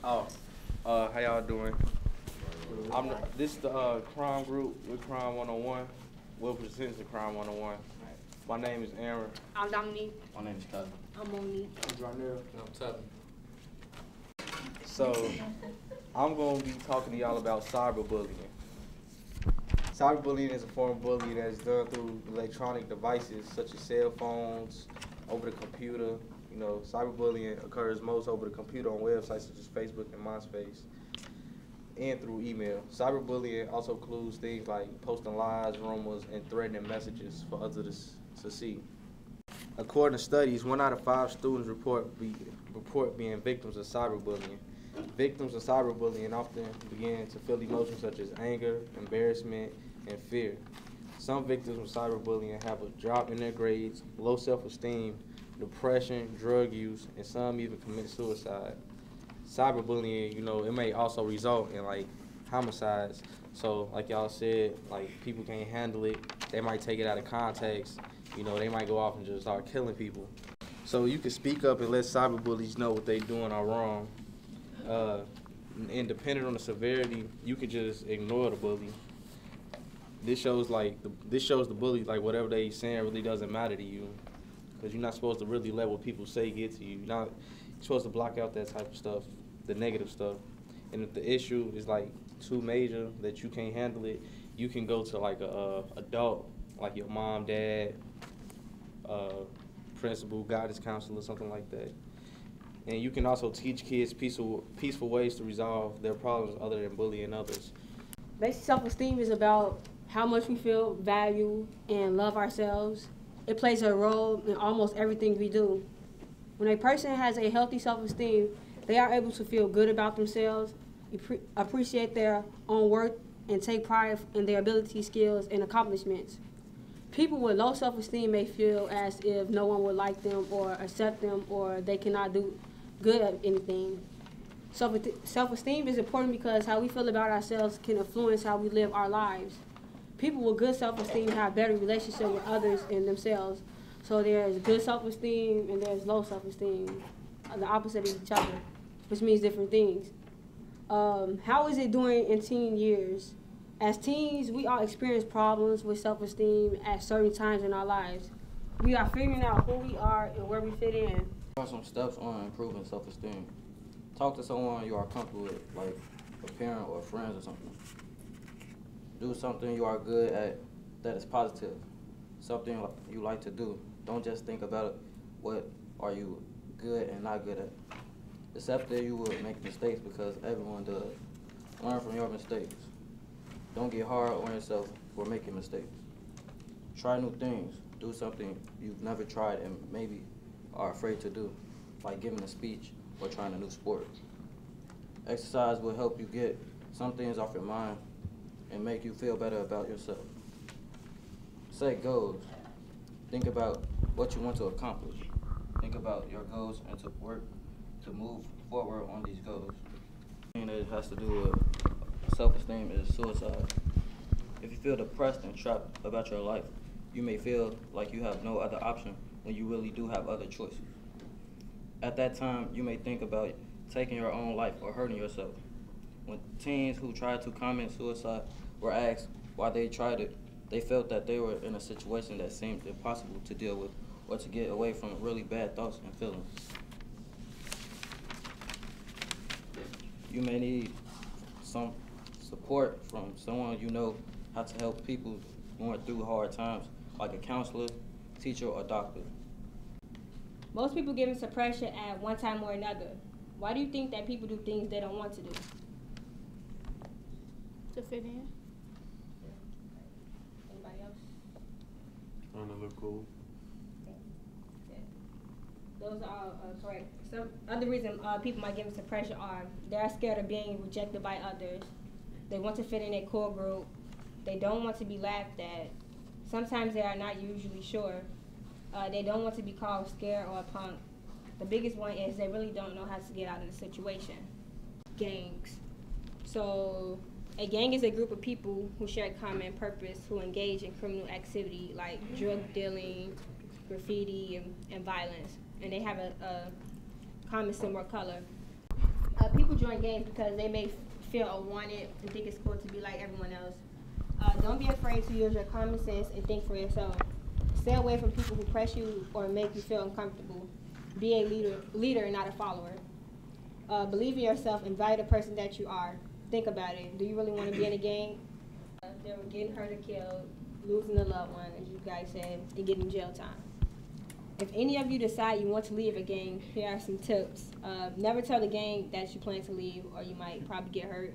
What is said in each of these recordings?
Oh, how y'all doing? This is the crime group with Crime 101. We'll present the Crime 101. My name is Aaron. I'm Dominique. My name is Kevin. I'm Monique. I'm Jarnell. I'm Tevin. So, I'm going to be talking to y'all about cyberbullying. Cyberbullying is a form of bullying that is done through electronic devices such as cell phones, over the computer. You know, cyberbullying occurs most over the computer on websites such as Facebook and MySpace, and through email. Cyberbullying also includes things like posting lies, rumors, and threatening messages for others to see. According to studies, 1 out of 5 students report being victims of cyberbullying. Victims of cyberbullying often begin to feel emotions such as anger, embarrassment, and fear. Some victims of cyberbullying have a drop in their grades, low self-esteem, depression, drug use, and some even commit suicide. Cyberbullying, you know, it may also result in like homicides. So like y'all said, like people can't handle it. They might take it out of context. You know, they might go off and just start killing people. So you can speak up and let cyberbullies know what they're doing are wrong. And depending on the severity, you could just ignore the bully. This shows the bully like whatever they saying really doesn't matter to you, because you're not supposed to really let what people say get to you. You're supposed to block out that type of stuff, the negative stuff. And if the issue is like too major that you can't handle it, you can go to like a adult, like your mom, dad, principal, guidance counselor, something like that. And you can also teach kids peaceful ways to resolve their problems other than bullying others. Basic self-esteem is about how much we feel, value, and love ourselves. It plays a role in almost everything we do. When a person has a healthy self-esteem, they are able to feel good about themselves, appreciate their own worth, and take pride in their abilities, skills, and accomplishments. People with low self-esteem may feel as if no one would like them or accept them, or they cannot do good at anything. Self-esteem is important because how we feel about ourselves can influence how we live our lives. People with good self-esteem have better relationship with others and themselves. So there's good self-esteem and there's low self-esteem, the opposite of each other, which means different things. How is it doing in teen years? As teens, we all experience problems with self-esteem at certain times in our lives. We are figuring out who we are and where we fit in. Some steps on improving self-esteem. Talk to someone you are comfortable with, like a parent or friends or something. Do something you are good at that is positive, something you like to do. Don't just think about what are you good and not good at. Accept that you will make mistakes because everyone does. Learn from your mistakes. Don't get hard on yourself for making mistakes. Try new things. Do something you've never tried and maybe are afraid to do, like giving a speech or trying a new sport. Exercise will help you get some things off your mind and make you feel better about yourself. Set goals. Think about what you want to accomplish. Think about your goals and to work to move forward on these goals. The thing that has to do with self-esteem is suicide. If you feel depressed and trapped about your life, you may feel like you have no other option when you really do have other choices. At that time, you may think about taking your own life or hurting yourself. When teens who tried to commit suicide were asked why they tried it, they felt that they were in a situation that seemed impossible to deal with or to get away from really bad thoughts and feelings. You may need some support from someone you know how to help people going through hard times, like a counselor, teacher, or doctor. Most people get into pressure at one time or another. Why do you think that people do things they don't want to do? To fit in. Anybody else? Trying to look cool. Those are all correct. Some other reason people might get into pressure are they're scared of being rejected by others. They want to fit in a core group. They don't want to be laughed at. Sometimes they are not usually sure. They don't want to be called scared or a punk. The biggest one is they really don't know how to get out of the situation. Gangs. So a gang is a group of people who share a common purpose, who engage in criminal activity like drug dealing, graffiti, and violence. And they have a common similar color. People join gangs because they may feel unwanted and think it's cool to be like everyone else. Don't be afraid to use your common sense and think for yourself. Stay away from people who press you or make you feel uncomfortable. Be a leader and not a follower. Believe in yourself and value the person that you are. Think about it. Do you really want to be in a gang? They were getting hurt or killed, losing a loved one, as you guys said, and getting jail time. If any of you decide you want to leave a gang, here are some tips. Never tell the gang that you plan to leave, or you might probably get hurt.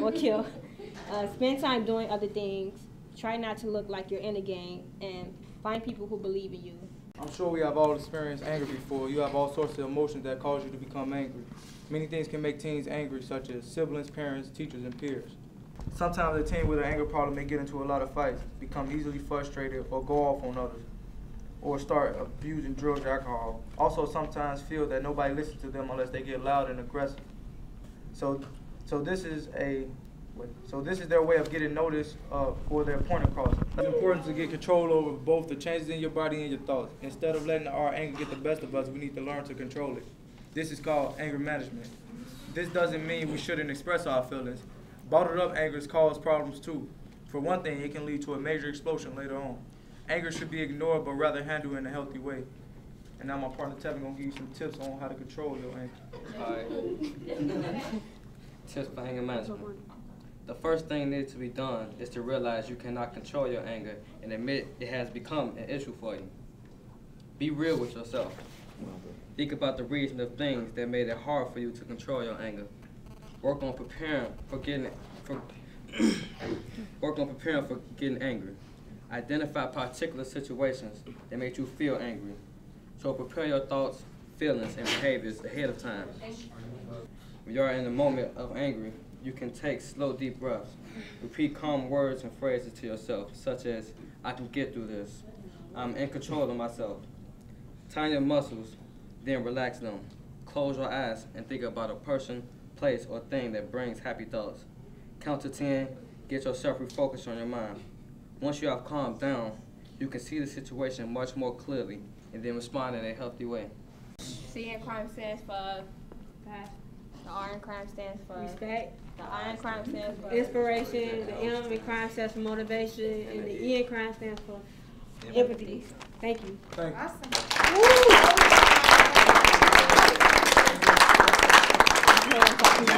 Or killed. Spend time doing other things. Try not to look like you're in a gang, and find people who believe in you. I'm sure we have all experienced anger before. You have all sorts of emotions that cause you to become angry. Many things can make teens angry, such as siblings, parents, teachers, and peers. Sometimes a teen with an anger problem may get into a lot of fights, become easily frustrated, or go off on others, or start abusing drugs or alcohol. Also, sometimes feel that nobody listens to them unless they get loud and aggressive. So this is their way of getting noticed for their point across. It's important to get control over both the changes in your body and your thoughts. Instead of letting our anger get the best of us, we need to learn to control it. This is called anger management. This doesn't mean we shouldn't express our feelings. Bottled up anger causes problems too. For one thing, it can lead to a major explosion later on. Anger should be ignored, but rather handled in a healthy way. And now my partner Tevin gonna give you some tips on how to control your anger. All right. Tips for anger management. The first thing that needs to be done is to realize you cannot control your anger and admit it has become an issue for you. Be real with yourself. Think about the reason of things that made it hard for you to control your anger. Work on preparing for getting angry. Identify particular situations that make you feel angry. So prepare your thoughts, feelings, and behaviors ahead of time. When you are in the moment of anger, you can take slow, deep breaths. Repeat calm words and phrases to yourself, such as, I can get through this. I'm in control of myself. Tighten your muscles, then relax them. Close your eyes and think about a person, place, or thing that brings happy thoughts. Count to 10, get yourself refocused on your mind. Once you have calmed down, you can see the situation much more clearly and then respond in a healthy way. C in crime stands for pass. The R in crime stands for Respect. The I in crime stands for Inspiration. The M in crime stands for motivation. And the E in crime stands for empathy. Thank you. Thank you. Awesome.